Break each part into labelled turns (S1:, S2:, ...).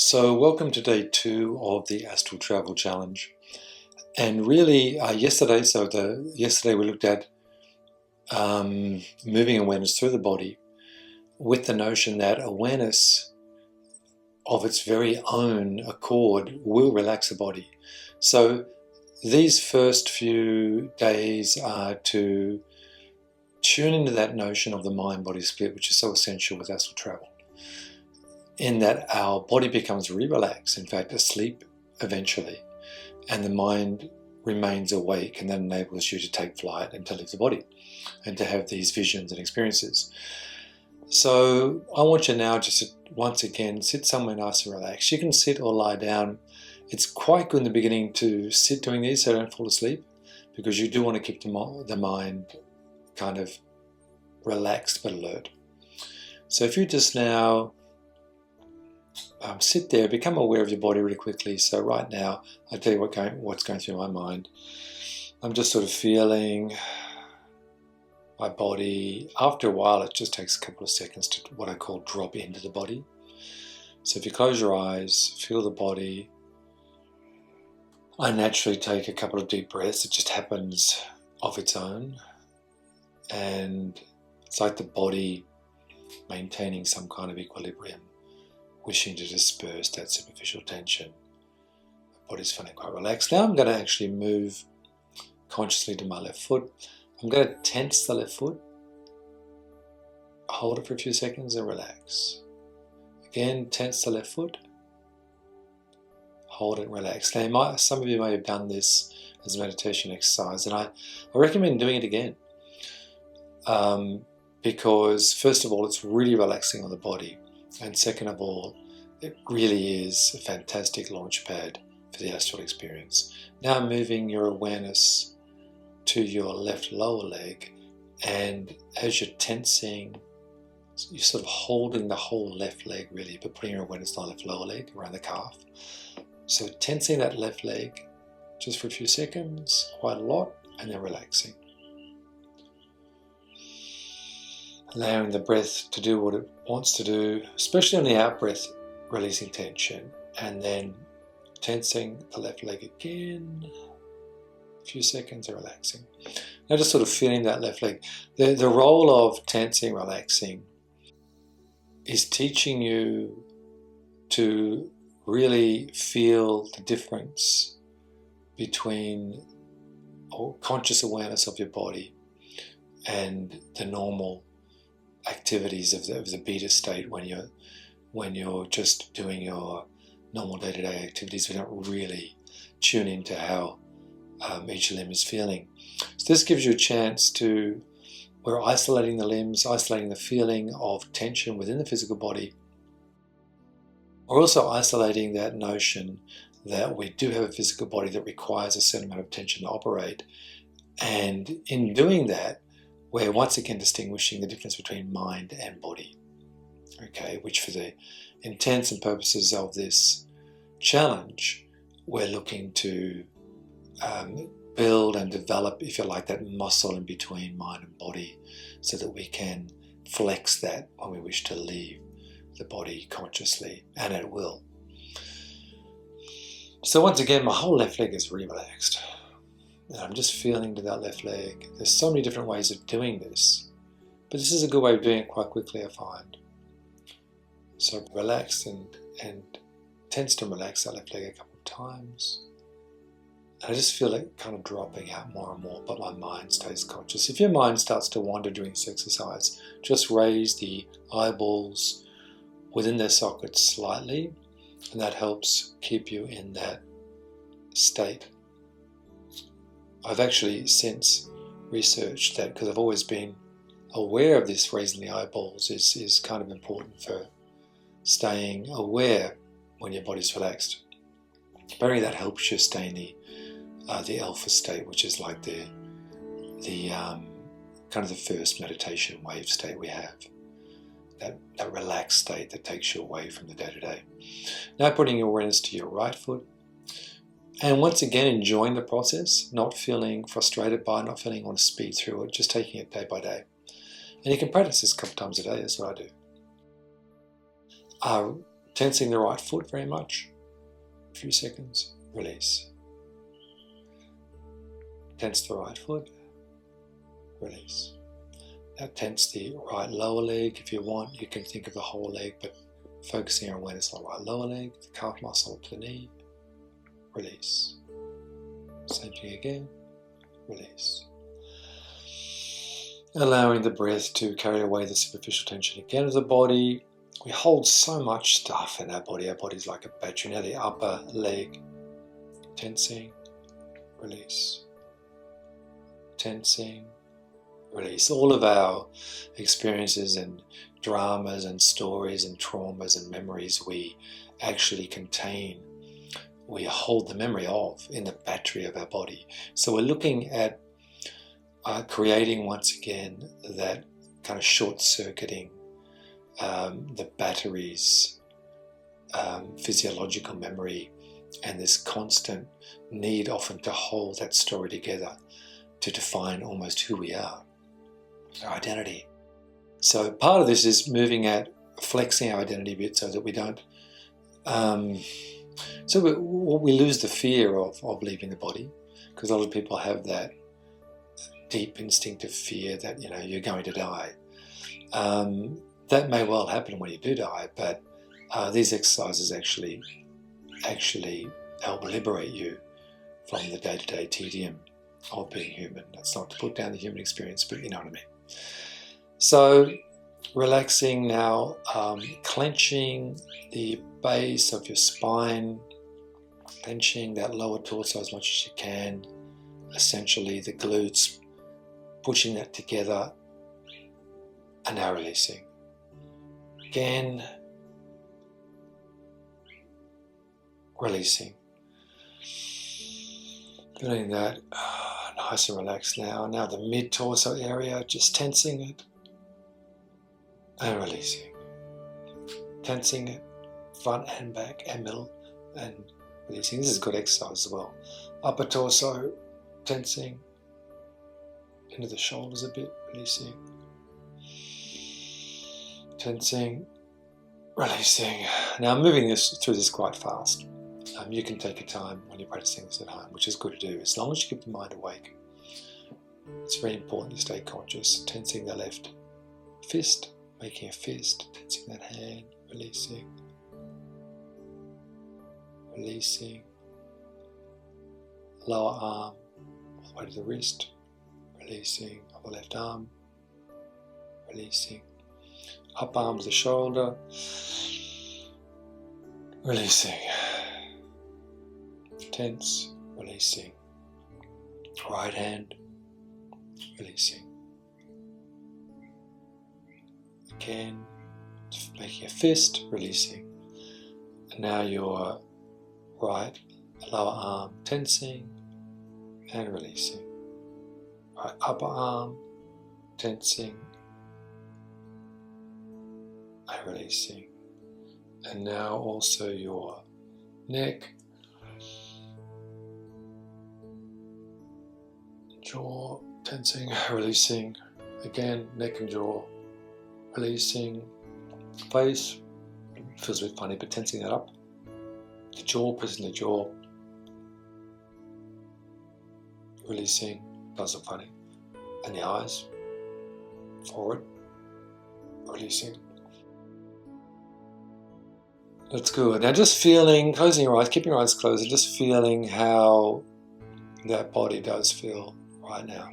S1: So welcome to day 2 of the Astral Travel Challenge. And really yesterday we looked at moving awareness through the body with the notion that awareness of its very own accord will relax the body. So these first few days are to tune into that notion of the mind-body split, which is so essential with astral travel, in that our body becomes really relaxed, in fact asleep eventually, and the mind remains awake, and that enables you to take flight and to leave the body and to have these visions and experiences. So I want you now just to once again sit somewhere nice and relaxed. You can sit or lie down. It's quite good in the beginning to sit doing these so don't fall asleep, because you do want to keep the mind kind of relaxed but alert. So if you just now sit there, become aware of your body really quickly. So right now, I'll tell you what's going through my mind. I'm just sort of feeling my body. After a while, it just takes a couple of seconds to what I call drop into the body. So if you close your eyes, feel the body. I naturally take a couple of deep breaths. It just happens of its own. And it's like the body maintaining some kind of equilibrium, wishing to disperse that superficial tension. My body's feeling quite relaxed. Now I'm going to actually move consciously to my left foot. I'm going to tense the left foot, hold it for a few seconds and relax. Again, tense the left foot, hold it and relax. Now some of you may have done this as a meditation exercise, and I recommend doing it again. Because first of all, it's really relaxing on the body. And second of all, it really is a fantastic launch pad for the astral experience. Now moving your awareness to your left lower leg, and as you're tensing, you're sort of holding the whole left leg really, but putting your awareness on the left lower leg around the calf. So tensing that left leg just for a few seconds, quite a lot, and then relaxing. Allowing the breath to do what it wants to do, especially on the out breath, releasing tension, and then tensing the left leg again, a few seconds and relaxing. Now just sort of feeling that left leg. The role of tensing, relaxing, is teaching you to really feel the difference between conscious awareness of your body and the normal activities of the beta state when you're just doing your normal day-to-day activities. We don't really tune into how each limb is feeling. So this gives you a chance to, we're isolating the limbs, isolating the feeling of tension within the physical body. We're also isolating that notion that we do have a physical body that requires a certain amount of tension to operate. And in doing that, we're once again distinguishing the difference between mind and body, okay, which for the intents and purposes of this challenge, we're looking to build and develop, if you like, that muscle in between mind and body, so that we can flex that when we wish to leave the body consciously and at will. So once again, my whole left leg is really relaxed. And I'm just feeling to that left leg. There's so many different ways of doing this, but this is a good way of doing it quite quickly, I find. So relax and tense to relax that left leg a couple of times. And I just feel it kind of dropping out more and more, but my mind stays conscious. If your mind starts to wander during this exercise, just raise the eyeballs within their sockets slightly, and that helps keep you in that state. I've actually since researched that, because I've always been aware of this, raising the eyeballs is kind of important for staying aware when your body's relaxed. Apparently that helps you stay in the alpha state, which is like the kind of the first meditation wave state we have. That relaxed state that takes you away from the day-to-day. Now putting your awareness to your right foot. And once again, enjoying the process, not feeling frustrated by it, not feeling you want to speed through it, just taking it day by day. And you can practice this a couple times a day, that's what I do. Tensing the right foot very much. A few seconds. Release. Tense the right foot. Release. Now tense the right lower leg. If you want, you can think of the whole leg, but focusing your awareness on the right lower leg, the calf muscle to the knee. Release. Same thing again. Release. Allowing the breath to carry away the superficial tension again of the body. We hold so much stuff in our body. Our body's like a battery. Now the upper leg. Tensing. Release. Tensing. Release. All of our experiences and dramas and stories and traumas and memories we actually contain, we hold the memory of in the battery of our body. So we're looking at creating once again that kind of short-circuiting the batteries, physiological memory, and this constant need often to hold that story together to define almost who we are, our identity. So part of this is moving at flexing our identity a bit so that we don't, we lose the fear of leaving the body, because a lot of people have that deep instinctive fear that, you know, you're going to die. That may well happen when you do die, but these exercises actually help liberate you from the day-to-day tedium of being human. That's not to put down the human experience, but you know what I mean. So relaxing now, clenching the base of your spine, clenching that lower torso as much as you can, essentially the glutes, pushing that together, and now releasing. Again, releasing. Feeling that nice and relaxed now. Now the mid-torso area, just tensing it and releasing. Tensing it, front and back and middle, and releasing. This is good exercise as well. Upper torso, tensing into the shoulders a bit, releasing. Tensing, releasing. Now I'm moving through this quite fast. You can take your time when you're practicing this at home, which is good to do, as long as you keep the mind awake. It's very important to stay conscious. Tensing the left fist, making a fist, tensing that hand, releasing. Releasing. Lower arm, all the way to the wrist, releasing. Upper left arm, releasing. Upper arm to the shoulder, releasing. Tense, releasing. Right hand, releasing. Again, making a fist, releasing. And now your right lower arm tensing and releasing. Right upper arm tensing and releasing. And now also your neck, jaw tensing, releasing. Again, neck and jaw, releasing. Face, feels a bit funny, but tensing that up. The jaw, pressing the jaw, releasing, does look funny. And the eyes, forward, releasing. That's good. Now just feeling, closing your eyes, keeping your eyes closed, and just feeling how that body does feel right now.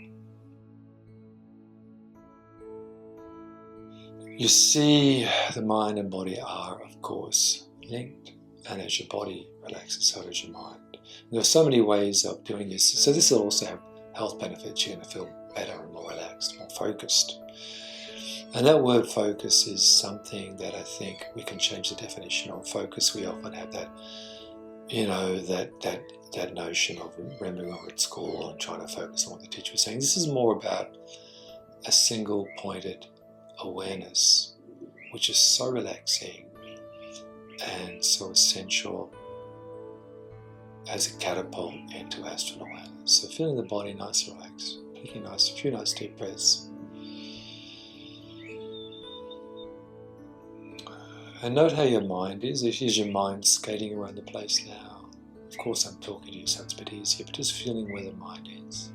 S1: You see the mind and body are, of course, linked, and as your body relaxes, so does your mind. And there are so many ways of doing this. So this will also have health benefits. You're going to feel better and more relaxed, more focused. And that word focus is something that I think we can change the definition of. Focus, we often have that, you know, that notion of remembering when we're at school and trying to focus on what the teacher was saying. This is more about a single pointed awareness, which is so relaxing and so essential as a catapult into astral awareness. So feeling the body nice and relaxed, taking a few nice deep breaths. And note how your mind is. Is your mind skating around the place now? Of course I'm talking to you, so it's a bit easier, but just feeling where the mind is.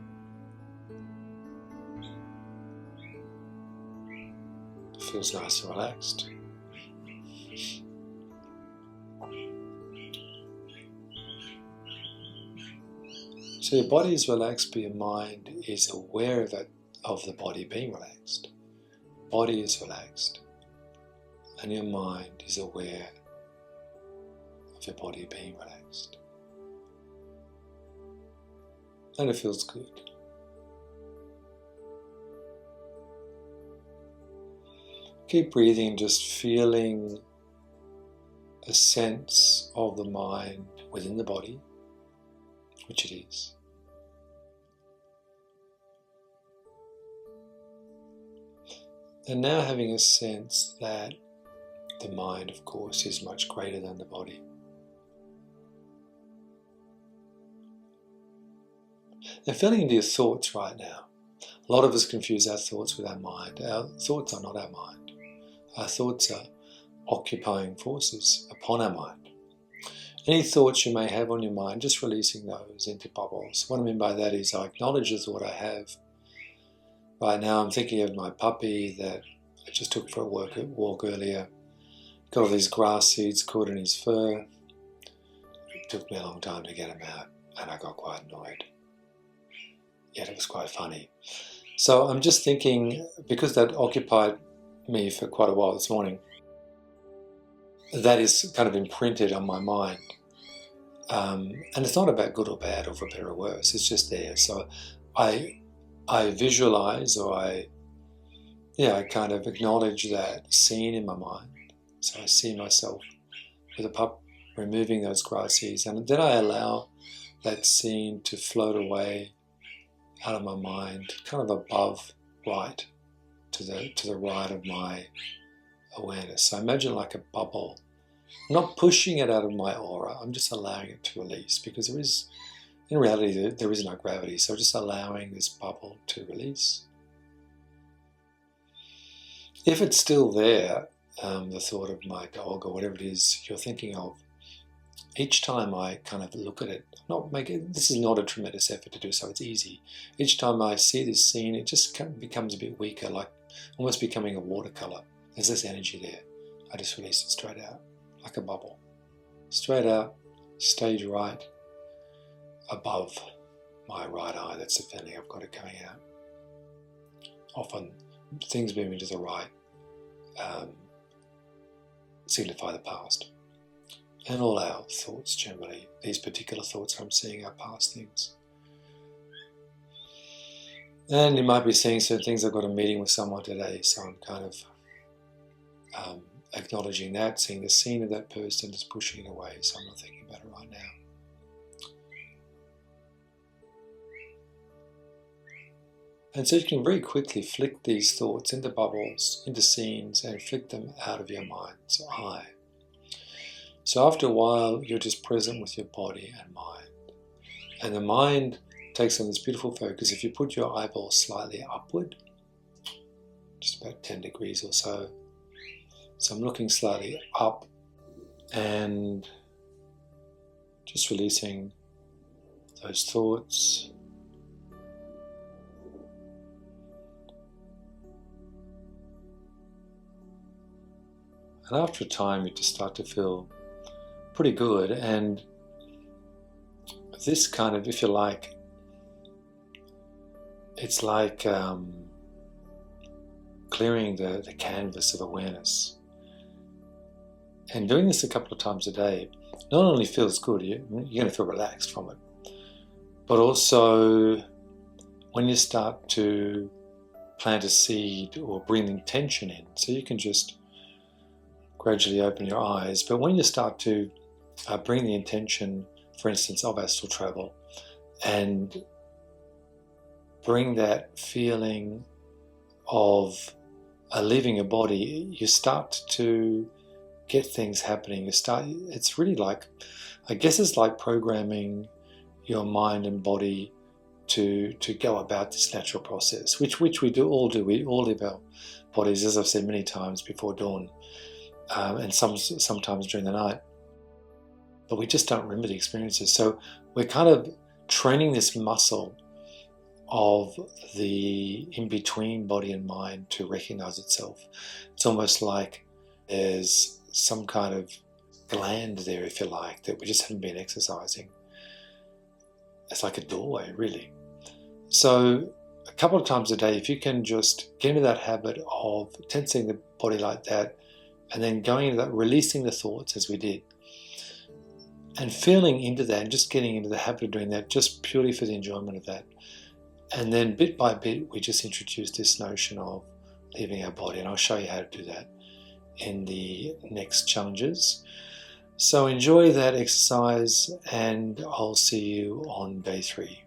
S1: It feels nice and relaxed. So your body is relaxed, but your mind is aware of the body being relaxed. Body is relaxed, and your mind is aware of your body being relaxed. And it feels good. Keep breathing, just feeling a sense of the mind within the body, which it is. And now having a sense that the mind, of course, is much greater than the body. And feeling into your thoughts right now. A lot of us confuse our thoughts with our mind. Our thoughts are not our mind. Our thoughts are occupying forces upon our mind. Any thoughts you may have on your mind, just releasing those into bubbles. What I mean by that is I acknowledge the thought I have. Right now I'm thinking of my puppy that I just took for a walk earlier. Got all these grass seeds caught in his fur. It took me a long time to get him out, and I got quite annoyed. Yet it was quite funny. So I'm just thinking, because that occupied me for quite a while this morning, that is kind of imprinted on my mind. And it's not about good or bad or for better or worse, it's just there. So I visualize, or I kind of acknowledge that scene in my mind. So I see myself with a pup removing those grass seeds, and then I allow that scene to float away out of my mind, kind of above right, to the right of my awareness. So imagine like a bubble. I'm not pushing it out of my aura, I'm just allowing it to release, because there is, in reality, there is no gravity, so just allowing this bubble to release. If it's still there, the thought of my dog or whatever it is you're thinking of, each time I kind of look at it, this is not a tremendous effort to do, so it's easy. Each time I see this scene, it just kind of becomes a bit weaker, like almost becoming a watercolor. There's this energy there. I just release it straight out, like a bubble. Straight out, stage right, above my right eye. That's the feeling I've got it coming out. Often things moving to the right signify the past. And all our thoughts generally, these particular thoughts I'm seeing are past things. And you might be seeing certain things. I've got a meeting with someone today, so I'm kind of acknowledging that, seeing the scene of that person, just pushing it away, so I'm not thinking about it right now. And so you can very quickly flick these thoughts into bubbles, into scenes, and flick them out of your mind's eye. So after a while, you're just present with your body and mind. And the mind takes on this beautiful focus. If you put your eyeball slightly upward, just about 10 degrees or so, so I'm looking slightly up and just releasing those thoughts. And after a time, you just start to feel pretty good. And this kind of, if you like, it's like clearing the canvas of awareness. And doing this a couple of times a day not only feels good, you're going to feel relaxed from it, but also when you start to plant a seed or bring intention in, so you can just gradually open your eyes. But when you start to bring the intention, for instance, of astral travel, and bring that feeling of leaving your body, you start to get things happening. It's really like, I guess it's like programming your mind and body to go about this natural process, which we all do. We all live our bodies, as I've said many times before dawn. and sometimes during the night. But we just don't remember the experiences. So we're kind of training this muscle of the in-between body and mind to recognize itself. It's almost like there's some kind of gland there, if you like, that we just haven't been exercising. It's like a doorway, really. So a couple of times a day, if you can just get into that habit of tensing the body like that, and then going into that, releasing the thoughts as we did, and feeling into that, and just getting into the habit of doing that, just purely for the enjoyment of that. And then bit by bit, we just introduce this notion of leaving our body, and I'll show you how to do that in the next challenges. So enjoy that exercise, and I'll see you on day 3.